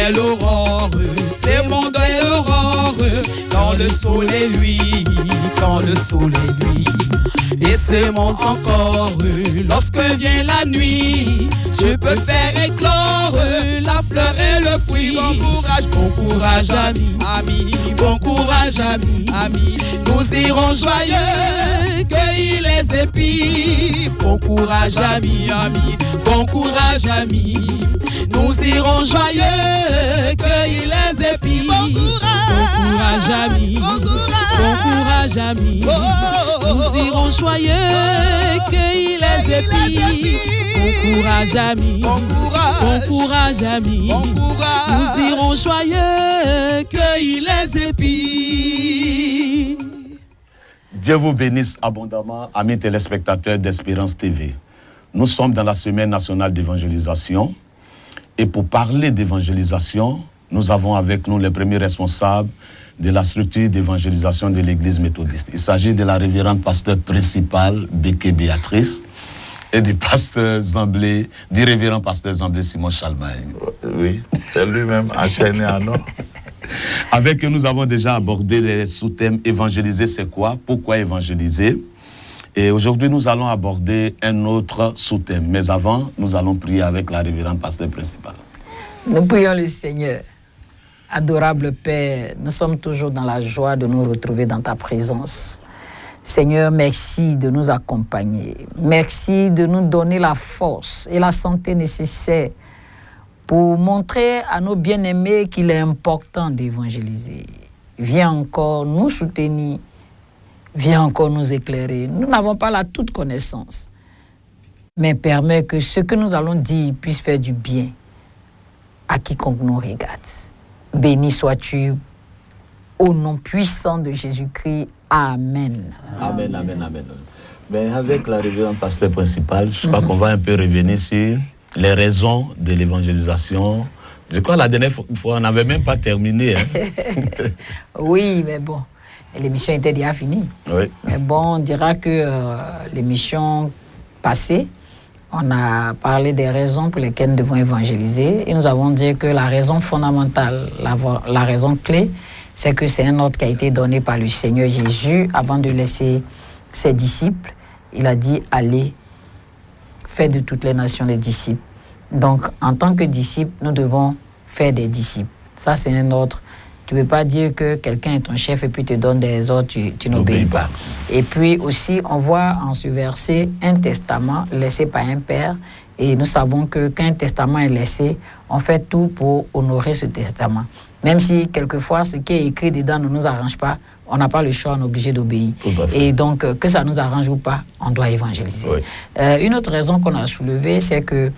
est l'aurore, c'est mon Dieu est l'aurore, quand le soleil lui, quand le soleil lui. Et semence encore, lorsque vient la nuit, tu peux faire éclore la fleur et le fruit. Bon courage, ami, ami, bon courage, ami, ami. Nous irons joyeux, cueillir les épis. Bon courage, ami, ami, bon courage, ami. Nous irons joyeux, cueillir les épis. Bon courage, ami, bon courage, ami. Nous irons joyeux, cueillir les épis. Bon courage, ami, bon courage, ami. Nous irons joyeux, cueillir les épis. Dieu vous bénisse abondamment, amis téléspectateurs d'Espérance TV. Nous sommes dans la semaine nationale d'évangélisation. Et pour parler d'évangélisation, nous avons avec nous les premiers responsables de la structure d'évangélisation de l'Église méthodiste. Il s'agit de la révérende pasteur principale, Béké Béatrice, et du pasteur Zamblé, du révérend pasteur Zamblé Simon Chalmagne. Oui, c'est lui-même, enchaîné à nous. Avec eux, nous avons déjà abordé les sous-thèmes évangéliser, c'est quoi? Pourquoi évangéliser? Et aujourd'hui, nous allons aborder un autre sous-thème. Mais avant, nous allons prier avec la révérende pasteur principale. Nous prions le Seigneur. Adorable Père, nous sommes toujours dans la joie de nous retrouver dans ta présence. Seigneur, merci de nous accompagner. Merci de nous donner la force et la santé nécessaires pour montrer à nos bien-aimés qu'il est important d'évangéliser. Viens encore nous soutenir. Viens encore nous éclairer. Nous n'avons pas la toute connaissance, mais permets que ce que nous allons dire puisse faire du bien à quiconque nous regarde. Béni sois-tu au nom puissant de Jésus-Christ. Amen. Amen, amen, amen. Mais avec la révérende pasteur principale, je crois qu'on va un peu revenir sur les raisons de l'évangélisation. Je crois que la dernière fois, on n'avait même pas terminé. Hein? Oui, mais bon. L'émission était déjà finie. Oui. Mais bon, on dira que l'émission passée, on a parlé des raisons pour lesquelles nous devons évangéliser. Et nous avons dit que la raison fondamentale, la raison clé, c'est que c'est un ordre qui a été donné par le Seigneur Jésus avant de laisser ses disciples. Il a dit, allez, faites de toutes les nations des disciples. Donc, en tant que disciples, nous devons faire des disciples. Ça, c'est un ordre. Tu ne peux pas dire que quelqu'un est ton chef et puis te donne des ordres, tu n'obéis pas. Et puis aussi, on voit en ce verset un testament laissé par un père. Et nous savons que quand un testament est laissé, on fait tout pour honorer ce testament. Même si quelquefois ce qui est écrit dedans ne nous arrange pas, on n'a pas le choix, on est obligé d'obéir. Et donc, que ça nous arrange ou pas, on doit évangéliser. Oui. Une autre raison qu'on a soulevée, c'est que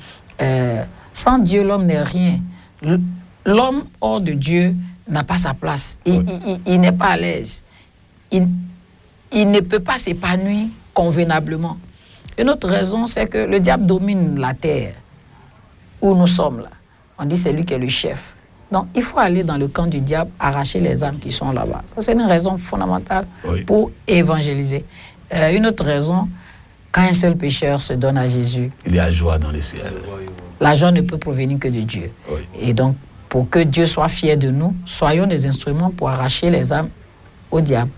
sans Dieu, l'homme n'est rien. L'homme hors de Dieu n'a pas sa place. Il n'est pas à l'aise. Il ne peut pas s'épanouir convenablement. Une autre raison, c'est que le diable domine la terre où nous sommes là. On dit c'est lui qui est le chef. Donc, il faut aller dans le camp du diable, arracher les âmes qui sont là-bas. Ça, c'est une raison fondamentale pour évangéliser. Une autre raison, quand un seul pécheur se donne à Jésus, il y a joie dans les ciels. La joie ne peut provenir que de Dieu. Oui. Et donc, pour que Dieu soit fier de nous, soyons des instruments pour arracher les âmes au diable.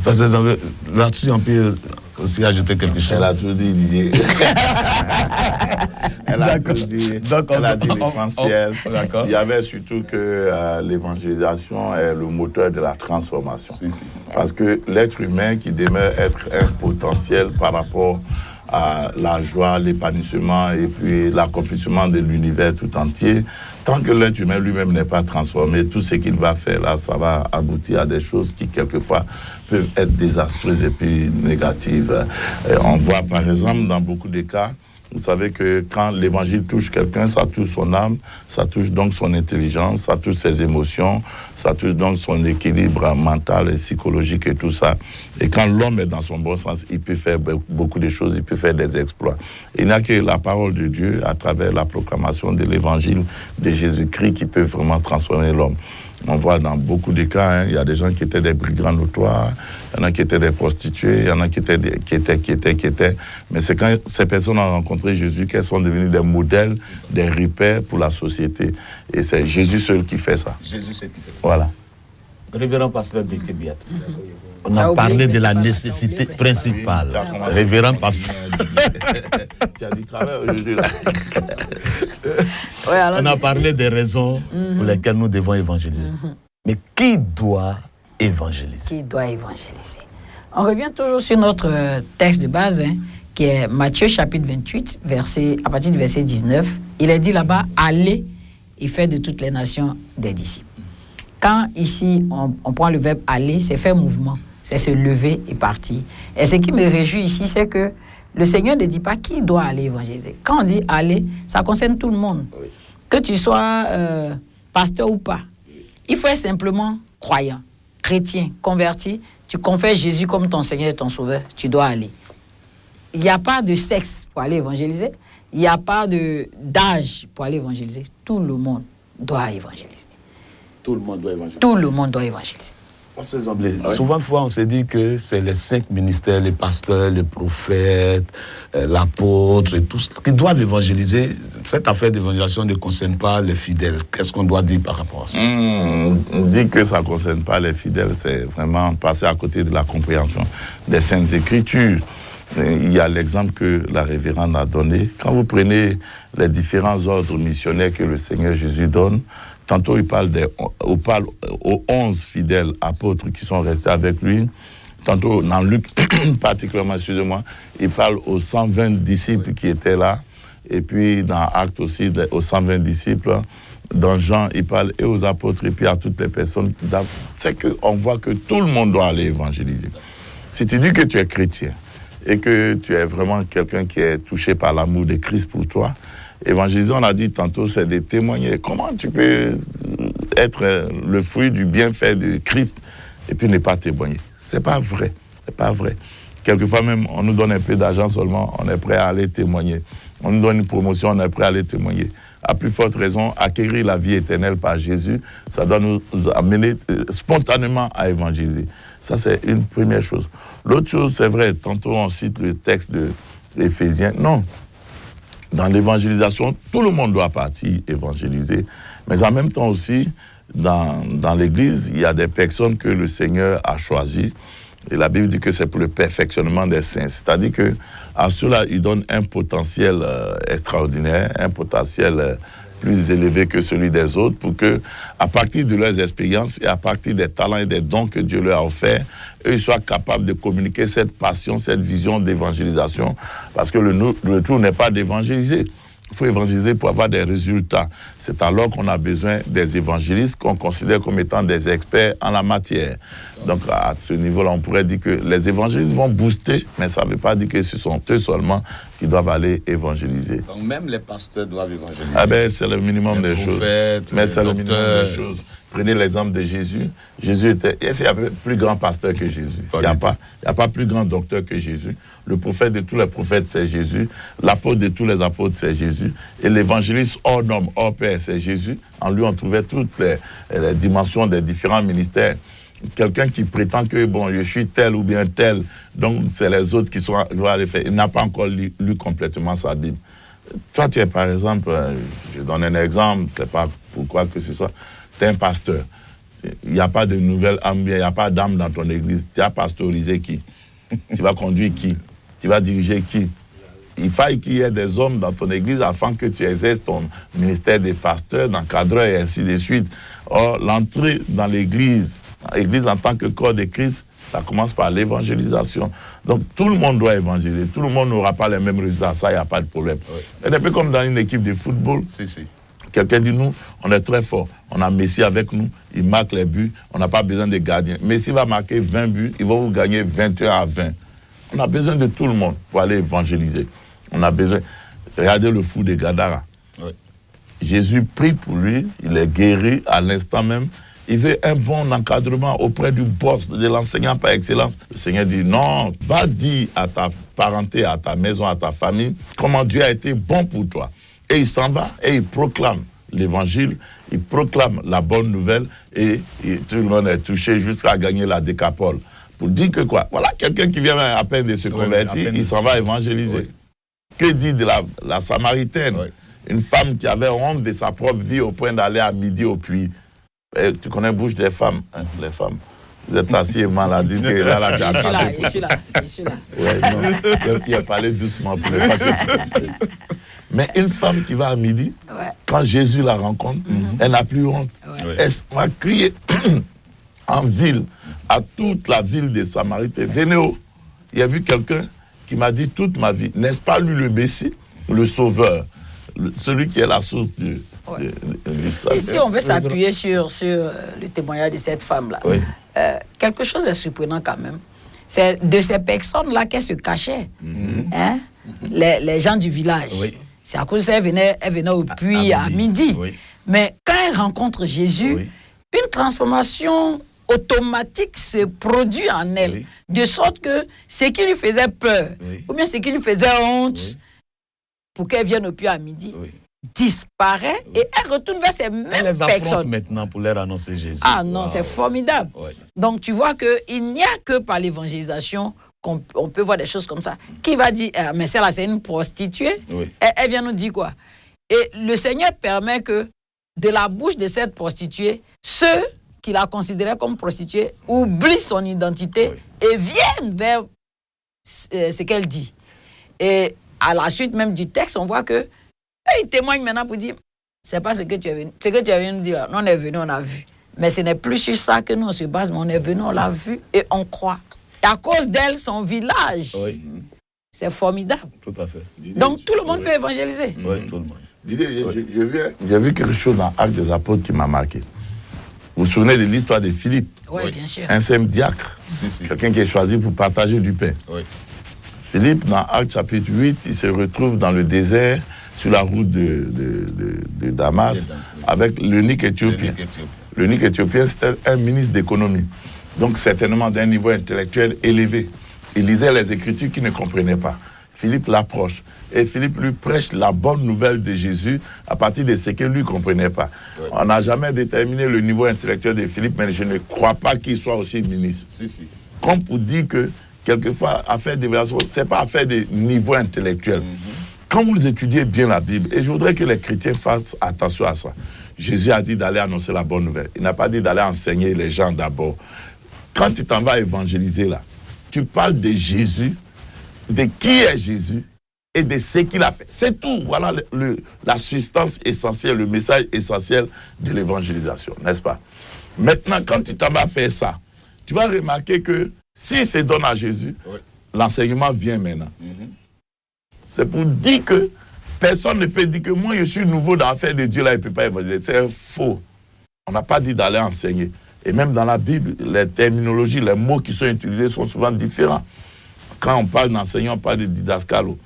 Parce que là-dessus, on peut aussi ajouter quelque chose. Elle a tout dit, Didier. Elle a tout dit. Donc, elle a dit l'essentiel. Il y avait surtout que l'évangélisation est le moteur de la transformation. Parce que l'être humain qui demeure être un potentiel par rapport à la joie, l'épanouissement et puis l'accomplissement de l'univers tout entier. Tant que l'être humain lui-même n'est pas transformé, tout ce qu'il va faire là, ça va aboutir à des choses qui quelquefois peuvent être désastreuses et puis négatives. Et on voit par exemple dans beaucoup de cas, vous savez que quand l'évangile touche quelqu'un, ça touche son âme, ça touche donc son intelligence, ça touche ses émotions, ça touche donc son équilibre mental et psychologique et tout ça. Et quand l'homme est dans son bon sens, il peut faire beaucoup de choses, il peut faire des exploits. Il n'y a que la parole de Dieu, à travers la proclamation de l'évangile de Jésus-Christ, qui peut vraiment transformer l'homme. On voit dans beaucoup de cas, il y a des gens qui étaient des brigands notoires, il y en a qui étaient des prostituées, il y en a qui étaient. Mais c'est quand ces personnes ont rencontré Jésus qu'elles sont devenues des modèles, des repères pour la société. Et c'est Jésus seul qui fait ça. Jésus seul qui fait ça. Voilà. Révérend pasteur Béatrice. On a parlé de la nécessité principale. Révérend pasteur. Tu as du travail aujourd'hui là. On a parlé des raisons pour lesquelles nous devons évangéliser. Mais qui doit évangéliser? Qui doit évangéliser? On revient toujours sur notre texte de base, qui est Matthieu chapitre 28, à partir du verset 19. Il est dit là-bas, allez et faites de toutes les nations des disciples. Quand ici, on prend le verbe aller, c'est faire mouvement, c'est se lever et partir. Et ce qui me réjouit ici, c'est que le Seigneur ne dit pas qui doit aller évangéliser. Quand on dit aller, ça concerne tout le monde. Oui. Que tu sois pasteur ou pas. Il faut être simplement croyant, chrétien, converti. Tu confesses Jésus comme ton Seigneur et ton Sauveur, tu dois aller. Il n'y a pas de sexe pour aller évangéliser. Il n'y a pas d'âge pour aller évangéliser. Tout le monde doit évangéliser. Tout le monde doit évangéliser. Tout le monde doit évangéliser. Souvent de fois, on se dit que c'est les 5 ministères, les pasteurs, les prophètes, l'apôtre et tous qui doivent évangéliser. Cette affaire d'évangélisation ne concerne pas les fidèles. Qu'est-ce qu'on doit dire par rapport à ça? On dit que ça ne concerne pas les fidèles, c'est vraiment passer à côté de la compréhension des Saintes Écritures. Il y a l'exemple que la révérende a donné. Quand vous prenez les différents ordres missionnaires que le Seigneur Jésus donne, tantôt il parle aux 11 fidèles apôtres qui sont restés avec lui. Tantôt, dans Luc, particulièrement, excusez-moi, il parle aux 120 disciples qui étaient là. Et puis, dans Actes aussi, aux 120 disciples. Dans Jean, il parle et aux apôtres et puis à toutes les personnes. C'est qu'on voit que tout le monde doit aller évangéliser. Si tu dis que tu es chrétien et que tu es vraiment quelqu'un qui est touché par l'amour de Christ pour toi, évangéliser, on a dit tantôt, c'est de témoigner. Comment tu peux être le fruit du bienfait de Christ et puis ne pas témoigner? C'est pas vrai. C'est pas vrai. Quelquefois même, on nous donne un peu d'argent seulement, on est prêt à aller témoigner. On nous donne une promotion, on est prêt à aller témoigner. À plus forte raison, acquérir la vie éternelle par Jésus, ça doit nous amener spontanément à évangéliser. Ça, c'est une première chose. L'autre chose, c'est vrai, tantôt on cite le texte de l'Éphésiens. Non. Dans l'évangélisation, tout le monde doit partir évangéliser. Mais en même temps aussi, dans l'Église, il y a des personnes que le Seigneur a choisies. Et la Bible dit que c'est pour le perfectionnement des saints. C'est-à-dire qu'à ceux-là, il donne un potentiel extraordinaire, un potentiel plus élevé que celui des autres, pour que, à partir de leurs expériences et à partir des talents et des dons que Dieu leur a offerts, eux, ils soient capables de communiquer cette passion, cette vision d'évangélisation. Parce que le tout n'est pas d'évangéliser. Il faut évangéliser pour avoir des résultats. C'est alors qu'on a besoin des évangélistes qu'on considère comme étant des experts en la matière. Donc, à ce niveau-là, on pourrait dire que les évangélistes vont booster, mais ça ne veut pas dire que ce sont eux seulement qui doivent aller évangéliser. Donc, même les pasteurs doivent évangéliser. Ah ben, c'est le minimum des choses. Mais c'est le minimum des choses. Prenez l'exemple de Jésus. Jésus était... Est-ce qu'il y a plus grand pasteur que Jésus? Il n'y a pas plus grand docteur que Jésus. Le prophète de tous les prophètes, c'est Jésus. L'apôtre de tous les apôtres, c'est Jésus. Et l'évangéliste hors homme, hors père, c'est Jésus. En lui, on trouvait toutes les dimensions des différents ministères. Quelqu'un qui prétend que, bon, je suis tel ou bien tel, donc c'est les autres qui vont aller faire. Il n'a pas encore lu complètement sa Bible. Toi, tu es, par exemple, je donne un exemple, c'est pas pourquoi que ce soit, tu es un pasteur. Il n'y a pas de nouvelle âme, il n'y a pas d'âme dans ton église. Tu as pastorisé qui? Tu vas conduire qui? Tu vas diriger qui? Il faut qu'il y ait des hommes dans ton église afin que tu exerces ton ministère de pasteur, d'encadreur et ainsi de suite. Or, l'entrée dans l'église en tant que corps de Christ, ça commence par l'évangélisation. Donc, tout le monde doit évangéliser. Tout le monde n'aura pas les mêmes résultats. Ça, il n'y a pas de problème. Oui. C'est un peu comme dans une équipe de football. Si. Quelqu'un dit, nous, on est très fort. On a Messi avec nous. Il marque les buts. On n'a pas besoin de gardiens. Messi va marquer 20 buts. Il va vous gagner 21-20. On a besoin de tout le monde pour aller évangéliser. On a besoin. Regardez le fou de Gadara. Oui. Jésus prie pour lui. Il est guéri à l'instant même. Il veut un bon encadrement auprès du boss, de l'enseignant par excellence. Le Seigneur dit, non, va dire à ta parenté, à ta maison, à ta famille, comment Dieu a été bon pour toi. Et il s'en va et il proclame l'évangile, il proclame la bonne nouvelle et tout le monde est touché jusqu'à gagner la décapole. Pour dire que quoi? Voilà, quelqu'un qui vient à peine de se convertir, il s'en va évangéliser. Oui. Que dit de la Samaritaine? Oui. Une femme qui avait honte de sa propre vie au point d'aller à midi au puits. Et tu connais Bouche des femmes, hein, les femmes. Vous êtes assis et maladie. Je suis là. Ouais, non. Il a parlé doucement pour ne pas que tu... Mais une femme qui va à midi, quand Jésus la rencontre, elle n'a plus honte. Elle va crier en ville, à toute la ville des Samaritains. Venez, il y a vu quelqu'un qui m'a dit toute ma vie, n'est-ce pas lui le Messie, le Sauveur, celui qui est la source du... Si on veut s'appuyer sur le témoignage de cette femme-là, quelque chose est surprenant quand même. C'est de ces personnes-là qu'elle se cachait, hein? Les gens du village. C'est à cause qu'elle venait au puits à midi. Mais quand elle rencontre Jésus, une transformation automatique se produit en elle, de sorte que ce qui lui faisait peur, ou bien ce qui lui faisait honte, pour qu'elle vienne au puits à midi, disparaît et elle retourne vers ces mêmes personnes. Elle les affronte maintenant pour leur annoncer Jésus. Ah non, c'est formidable. Donc tu vois qu'il n'y a que par l'évangélisation qu'on peut voir des choses comme ça. Qui va dire, mais celle-là c'est une prostituée, elle vient nous dire quoi? Et le Seigneur permet que de la bouche de cette prostituée, ceux qui la considéraient comme prostituée oublient son identité et viennent vers ce qu'elle dit. Et à la suite même du texte, on voit que il témoigne maintenant pour dire, c'est pas ce que tu es venu. Ce que tu es venu nous dire là, nous on est venu, on a vu. Mais ce n'est plus sur ça que nous on se base, mais on est venu, on l'a vu et on croit. Et à cause d'elle, son village, c'est formidable. Tout à fait. Donc tout le monde peut évangéliser. Oui, tout le monde. J'ai vu quelque chose dans Actes des Apôtres qui m'a marqué. Vous vous souvenez de l'histoire de Philippe? Oui, bien sûr. Un simple diacre, quelqu'un qui est choisi pour partager du pain. Philippe, dans Actes chapitre 8, il se retrouve dans le désert, sur la route de Damas, avec l'eunuque éthiopien. L'eunuque éthiopien, c'était un ministre d'économie. Donc, certainement d'un niveau intellectuel élevé. Il lisait les Écritures qu'il ne comprenait pas. Philippe l'approche. Et Philippe lui prêche la bonne nouvelle de Jésus à partir de ce qu'il ne lui comprenait pas. On n'a jamais déterminé le niveau intellectuel de Philippe, mais je ne crois pas qu'il soit aussi ministre. Comme pour dire que, quelquefois, affaire d'évaluation, ce n'est pas affaire de niveau intellectuel. Quand vous étudiez bien la Bible, et je voudrais que les chrétiens fassent attention à ça, Jésus a dit d'aller annoncer la bonne nouvelle. Il n'a pas dit d'aller enseigner les gens d'abord. Quand tu t'en vas évangéliser là, tu parles de Jésus, de qui est Jésus et de ce qu'il a fait. C'est tout. Voilà la substance essentielle, le message essentiel de l'évangélisation, n'est-ce pas? Maintenant, quand tu t'en vas faire ça, tu vas remarquer que si c'est donné à Jésus, l'enseignement vient maintenant. C'est pour dire que personne ne peut dire que moi je suis nouveau dans l'affaire de Dieu là, il ne peut pas évangéliser. C'est faux. On n'a pas dit d'aller enseigner. Et même dans la Bible, les terminologies, les mots qui sont utilisés sont souvent différents. Quand on parle d'enseignant, on parle de didascalo.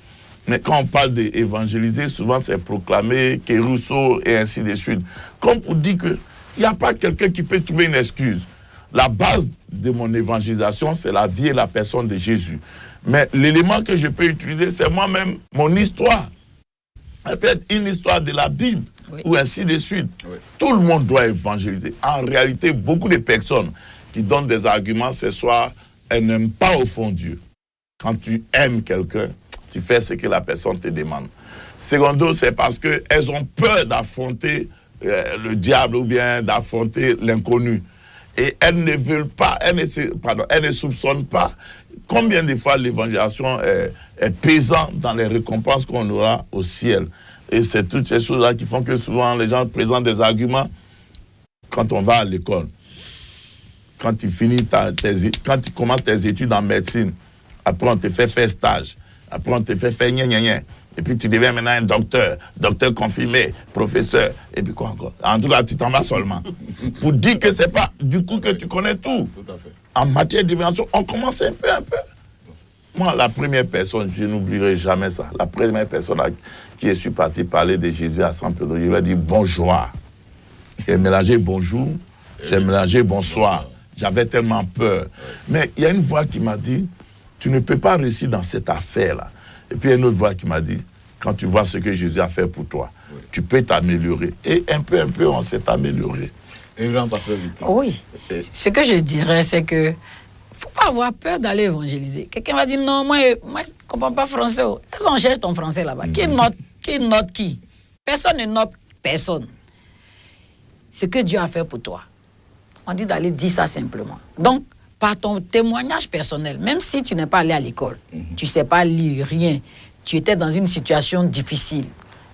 Mais quand on parle d'évangéliser, souvent c'est proclamer, Kérousseau et ainsi de suite. Comme pour dire qu'il n'y a pas quelqu'un qui peut trouver une excuse. La base de mon évangélisation, c'est la vie et la personne de Jésus. Mais l'élément que je peux utiliser, c'est moi-même, mon histoire. Ça peut être une histoire de la Bible, ou ainsi de suite. Tout le monde doit évangéliser. En réalité, beaucoup de personnes qui donnent des arguments ce soir, elles n'aiment pas au fond Dieu. Quand tu aimes quelqu'un, tu fais ce que la personne te demande. Secondo, c'est parce qu'elles ont peur d'affronter le diable ou bien d'affronter l'inconnu. Et elles ne veulent pas, elles ne soupçonnent pas combien de fois l'évangélisation est pesante dans les récompenses qu'on aura au ciel. Et c'est toutes ces choses-là qui font que souvent les gens présentent des arguments quand on va à l'école. Quand tu finis quand tu commences tes études en médecine, après on te fait faire stage, après on te fait faire gna gna gna. Et puis tu deviens maintenant un docteur confirmé, professeur, et puis quoi encore. En tout cas, tu t'en vas seulement. Pour dire que c'est pas du coup que tu connais tout. Tout à fait. En matière d'évaluation, on commence un peu. Moi, la première personne, je n'oublierai jamais ça. La première personne qui est partie parler de Jésus à San Pedro, je lui ai dit bonjour. J'ai mélangé bonjour, j'ai mélangé bonsoir. J'avais tellement peur. Mais il y a une voix qui m'a dit, tu ne peux pas réussir dans cette affaire-là. Et puis il y a une autre voix qui m'a dit, quand tu vois ce que Jésus a fait pour toi. Tu peux t'améliorer. Et un peu, on s'est amélioré. Oui. Ce que je dirais, c'est que faut pas avoir peur d'aller évangéliser. Quelqu'un va dire, non, moi je ne comprends pas français. Est-ce qu'on cherche ton français là-bas? Qui note qui? Personne ne note personne. Ce que Dieu a fait pour toi. On dit d'aller dire ça simplement. Donc, par ton témoignage personnel, même si tu n'es pas allé à l'école, tu ne sais pas lire, rien, tu étais dans une situation difficile,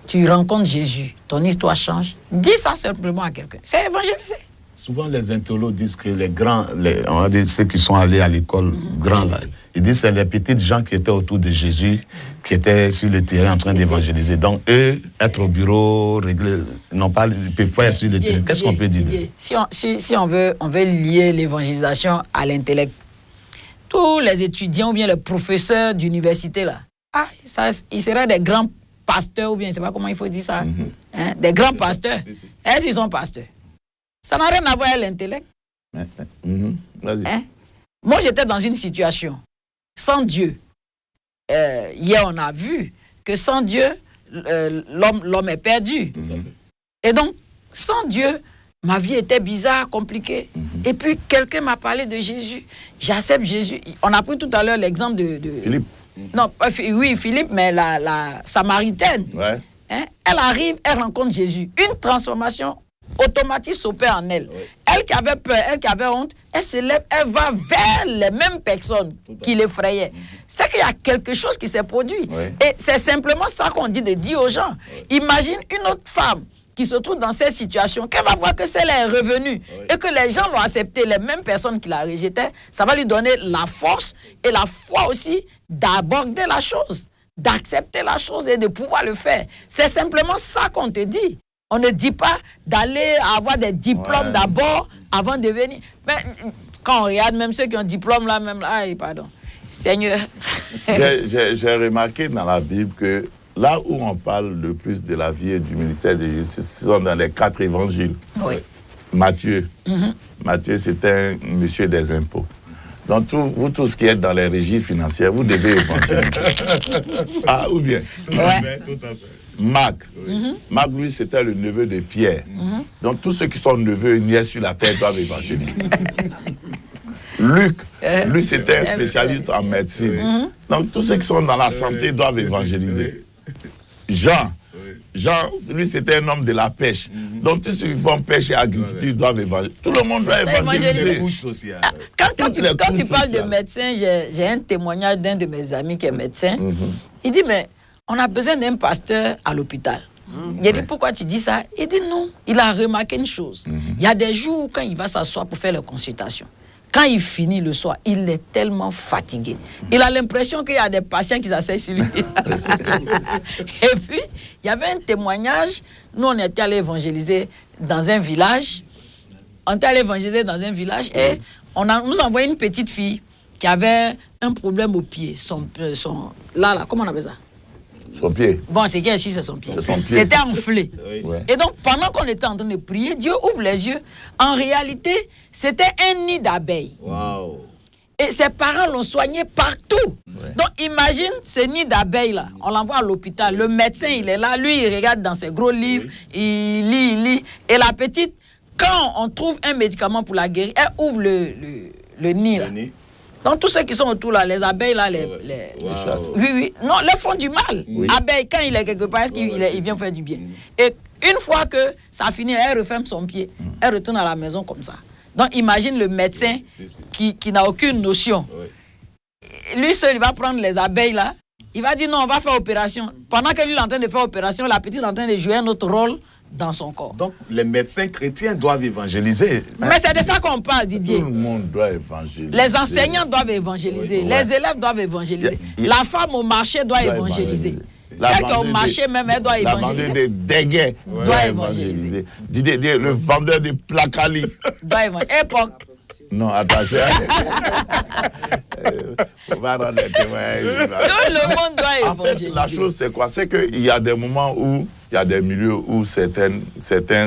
tu rencontres Jésus, ton histoire change, dis ça simplement à quelqu'un. C'est évangéliser. Souvent, les intellos disent que les grands, on va dire ceux qui sont allés à l'école, grands là, ils disent que c'est les petites gens qui étaient autour de Jésus, qui étaient sur le terrain en train d'évangéliser. Donc, eux, être au bureau, régler, ils ne peuvent pas être sur le terrain. Qu'est-ce qu'on peut dire? Si on veut lier l'évangélisation à l'intellect, tous les étudiants ou bien les professeurs d'université, là, ils seraient des grands pasteurs, ou bien, je ne sais pas comment il faut dire ça, hein, des grands pasteurs. Est-ce qu'ils sont pasteurs? Ça n'a rien à voir avec l'intellect. Vas-y. Hein? Moi, j'étais dans une situation sans Dieu. Hier, on a vu que sans Dieu, l'homme est perdu. Et donc, sans Dieu, ma vie était bizarre, compliquée. Et puis, quelqu'un m'a parlé de Jésus. J'accepte Jésus. On a pris tout à l'heure l'exemple de Philippe. Non, oui, Philippe, mais la Samaritaine. Ouais. Hein? Elle arrive, elle rencontre Jésus. Une transformation automatique s'opère en elle. Elle qui avait peur, elle qui avait honte, elle se lève, elle va vers les mêmes personnes qui l'effrayaient. C'est qu'il y a quelque chose qui s'est produit. Et c'est simplement ça qu'on dit de dire aux gens. Imagine une autre femme qui se trouve dans cette situation, qu'elle va voir que celle est revenue et que les gens l'ont accepté, les mêmes personnes qui la rejettaient, ça va lui donner la force et la foi aussi d'aborder la chose, d'accepter la chose et de pouvoir le faire. C'est simplement ça qu'on te dit. On ne dit pas d'aller avoir des diplômes d'abord avant de venir. Mais quand on regarde, même ceux qui ont diplôme là, même là, pardon, Seigneur. J'ai remarqué dans la Bible que là où on parle le plus de la vie et du ministère de Jésus, ce sont dans les 4 évangiles. Oui. Matthieu. Matthieu, c'était un monsieur des impôts. Donc, vous tous qui êtes dans les régies financières, vous devez évangéliser. Ou bien. Ouais. Tout à fait. Marc. Marc, lui, c'était le neveu de Pierre. Donc, tous ceux qui sont neveux et niais sur la terre doivent évangéliser. Luc, lui, c'était un spécialiste en médecine. Donc, tous ceux qui sont dans la santé doivent évangéliser. Jean, lui, c'était un homme de la pêche. Donc, tous ceux qui font pêche et agriculture doivent évangéliser. Tout le monde doit évangéliser. Quand tu parles de médecin, j'ai un témoignage d'un de mes amis qui est médecin. Il dit, mais on a besoin d'un pasteur à l'hôpital. Il dit, pourquoi tu dis ça? Il dit, non. Il a remarqué une chose. Il y a des jours où, quand il va s'asseoir pour faire les consultations, quand il finit le soir, il est tellement fatigué. Il a l'impression qu'il y a des patients qui s'asseyent sur lui. Et puis, il y avait un témoignage. Nous, on était allés évangéliser dans un village. Et nous a envoyé une petite fille qui avait un problème au pied. Là, comment on appelle ça? Son pied. Bon, c'est qui c'est son pied. C'était enflé. Ouais. Et donc, pendant qu'on était en train de prier, Dieu ouvre les yeux. En réalité, c'était un nid d'abeilles. Wow. Et ses parents l'ont soigné partout. Ouais. Donc, imagine ce nid d'abeilles-là. On l'envoie à l'hôpital. Le médecin, il est là. Lui, il regarde dans ses gros livres. Il lit. Et la petite, quand on trouve un médicament pour la guérir, elle ouvre le nid. Là. Donc, tous ceux qui sont autour, là, les abeilles, là, les chasses. Oui. Non, les font du mal. Oui. Abeille, quand il est quelque part, est-ce qu'il vient faire du bien? Et une fois que ça finit, elle referme son pied. Elle retourne à la maison comme ça. Donc, imagine le médecin qui n'a aucune notion. Lui seul, il va prendre les abeilles, là. Il va dire, non, on va faire opération. Pendant que lui est en train de faire opération, la petite est en train de jouer un autre rôle dans son corps. Donc, les médecins chrétiens doivent évangéliser. Mais c'est de ça qu'on parle, Didier. Tout le monde doit évangéliser. Les enseignants doivent évangéliser. Oui, les élèves doivent évangéliser. La femme au marché doit évangéliser. Celle qui est au marché même, elle doit évangéliser. La vendeuse de déguets doit évangéliser. Didier, le vendeur de placali doit évangéliser. Époque. Non, attention. On va rendre les témoignages. Tout le monde doit évangéliser. En fait, la chose, c'est quoi? C'est qu'il y a des moments où, il y a des milieux où certains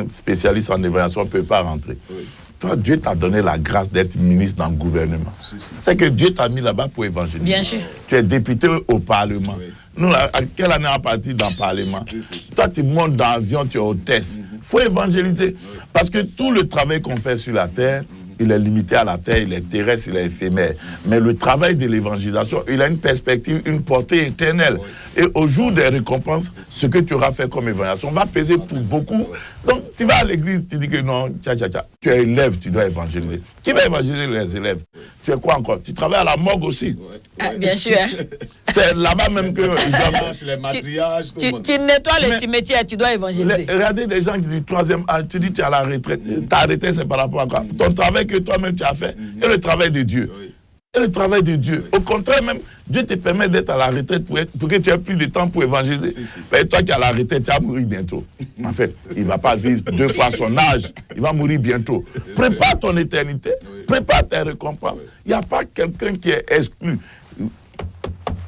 spécialistes en évaluation ne peuvent pas rentrer. Oui. Toi, Dieu t'a donné la grâce d'être ministre dans le gouvernement. C'est que Dieu t'a mis là-bas pour évangéliser. Bien sûr. Tu es député au Parlement. Oui. Nous, à quelle année on est parti dans le Parlement? Toi, tu montes dans l'avion, tu es hôtesse. Il faut évangéliser. Parce que tout le travail qu'on fait sur la terre, il est limité à la terre, il est terrestre, il est éphémère. Mais le travail de l'évangélisation, il a une perspective, une portée éternelle. Et au jour des récompenses, ce que tu auras fait comme évangélisation va peser pour beaucoup. Donc, tu vas à l'église, tu dis que non, tu es élève, tu dois évangéliser. Qui va évangéliser les élèves? Tu es quoi encore? Tu travailles à la morgue aussi. Ah, bien sûr. Hein? C'est là-bas même que... les matriages, tu nettoies le cimetière, tu dois évangéliser. Regardez les gens qui disent troisième âge, tu dis tu es à la retraite. Ta retraite, c'est par rapport à quoi? Ton travail que toi-même tu as fait et le travail de Dieu. Et le travail de Dieu. Au contraire, même, Dieu te permet d'être à la retraite pour que tu aies plus de temps pour évangéliser. Et toi qui es à la retraite, tu vas mourir bientôt. En fait, il ne va pas vivre 2 fois son âge. Il va mourir bientôt. Prépare ton éternité. Prépare tes récompenses. Il n'y a pas quelqu'un qui est exclu.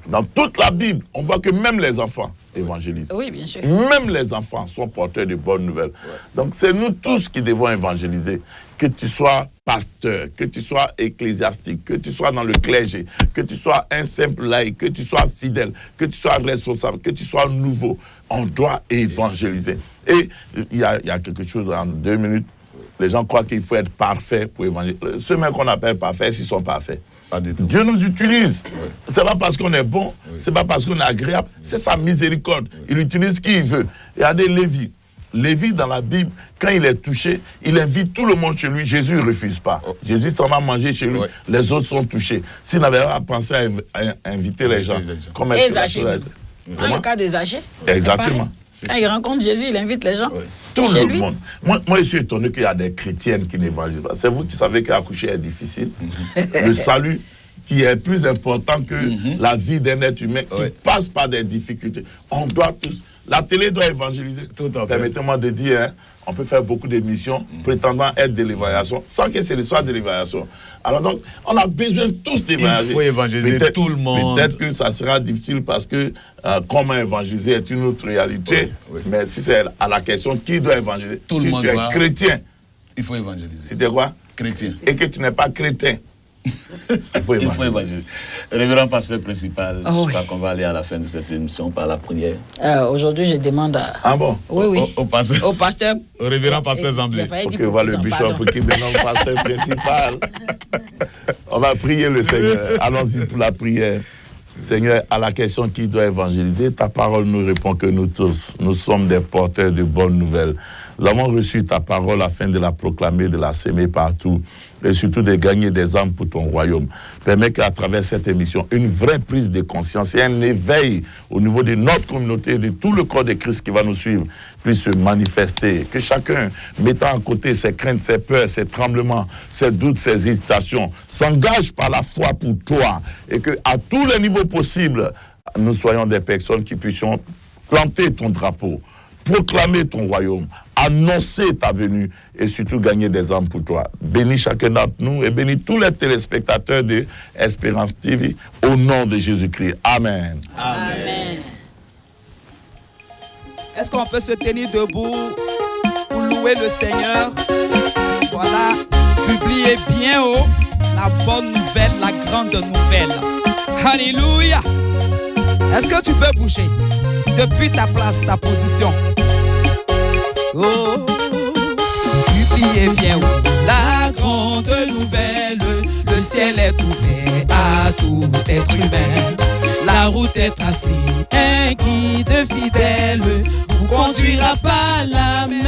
Dans toute la Bible, on voit que même les enfants évangélisent. Oui, bien sûr. Même les enfants sont porteurs de bonnes nouvelles. Donc, c'est nous tous qui devons évangéliser. Que tu sois pasteur, que tu sois ecclésiastique, que tu sois dans le clergé, que tu sois un simple laïc, que tu sois fidèle, que tu sois responsable, que tu sois nouveau. On doit évangéliser. Et il y a quelque chose en 2 minutes. Les gens croient qu'il faut être parfait pour évangéliser. Ceux mêmes qu'on appelle parfaits, s'ils sont parfaits. Dieu nous utilise. Oui. C'est pas parce qu'on est bon, c'est pas parce qu'on est agréable, c'est sa miséricorde. Il utilise qui il veut. Regardez Lévi. Lévi, dans la Bible, quand il est touché, il invite tout le monde chez lui. Jésus ne refuse pas. Jésus s'en va manger chez lui. Les autres sont touchés. S'il n'avait pas pensé à inviter les gens, comment est-ce que la chose a été? Dans le cas des âgés. Exactement. Quand il rencontre Jésus, il invite les gens. Tout le monde. Moi, je suis étonné qu'il y a des chrétiennes qui n'évangélisent pas. C'est vous qui savez qu'accoucher est difficile. Le salut qui est plus important que la vie d'un être humain qui passe par des difficultés. On doit tous... La télé doit évangéliser. Permettez-moi de dire, on peut faire beaucoup d'émissions prétendant être de l'évaluation sans que ce soit de l'évaluation. Alors donc, on a besoin tous d'évangéliser. Il faut évangéliser tout le monde. Peut-être que ça sera difficile parce que comment évangéliser est une autre réalité. Mais si c'est à la question qui doit évangéliser, tout le monde tu es chrétien, il faut évangéliser. Si tu es quoi? Chrétien. Et que tu n'es pas chrétien. Il faut évangéliser. Révérend pasteur principal, je crois qu'on va aller à la fin de cette émission par la prière. Aujourd'hui, je demande à... Ah bon? Oui. Au pasteur. Au révérend pasteur Zamblé. Il faut que voit le bishop pour qu'il devienne le pasteur principal. On va prier le Seigneur. Allons-y pour la prière. Seigneur, à la question qui doit évangéliser, ta parole nous répond que nous tous, nous sommes des porteurs de bonnes nouvelles. Nous avons reçu ta parole afin de la proclamer, de la s'aimer partout et surtout de gagner des âmes pour ton royaume. Permets qu'à travers cette émission, une vraie prise de conscience et un éveil au niveau de notre communauté, de tout le corps de Christ qui va nous suivre, puisse se manifester. Que chacun, mettant à côté ses craintes, ses peurs, ses tremblements, ses doutes, ses hésitations, s'engage par la foi pour toi et qu'à tous les niveaux possibles, nous soyons des personnes qui puissions planter ton drapeau, proclamer ton royaume, annoncer ta venue et surtout gagner des âmes pour toi. Bénis chacun d'entre nous et bénis tous les téléspectateurs de Espérance TV au nom de Jésus-Christ. Amen. Amen. Est-ce qu'on peut se tenir debout pour louer le Seigneur? Voilà, publiez bien haut la bonne nouvelle, la grande nouvelle. Alléluia. Est-ce que tu peux bouger depuis ta place, ta position? Oh, publiez bien haut la grande nouvelle. Le ciel est ouvert à tout être humain. La route est tracée, un guide fidèle vous conduira par la main.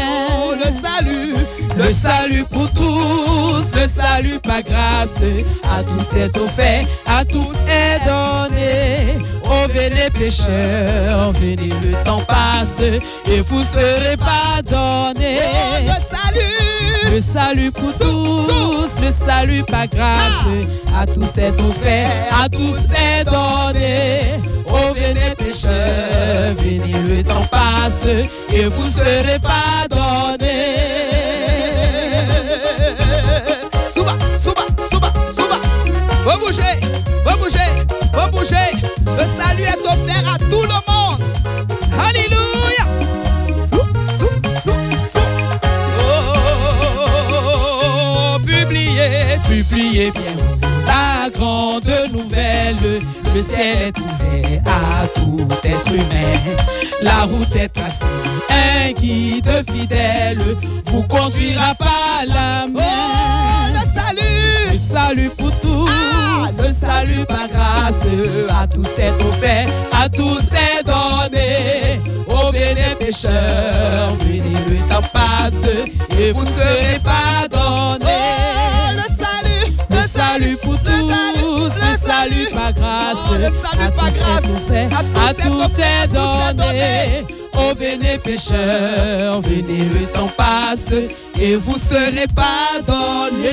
Le salut pour tous, le salut par grâce. À tous est offert, à tous est donné. Oh venez pécheurs, venez le temps passe et vous serez pardonnés. Le salut pour tous, le salut par grâce. À tous est offert, à tous est donné. Oh venez pécheurs, venez le temps passe et vous serez pardonnés. Souba, souba, souba, souba. Vous bougez, vous bougez, vous bougez. Le salut est offert à tout le monde. Alléluia. Sou, sou, sou, sou. Oh, criez bien la grande nouvelle. Le ciel est ouvert à tout être humain. La route est tracée, un guide fidèle vous conduira par la main. Oh, le salut pour tous, le salut par grâce, à tous est offert, à tous est donné. Ô bénis pécheurs, venez, le temps passe et vous serez pardonnés. Oh, le salut pour tous, le salut par grâce, à tous est offert, à tout est donné. Ô venez pécheurs, venez, le temps passe et vous serez pardonnés.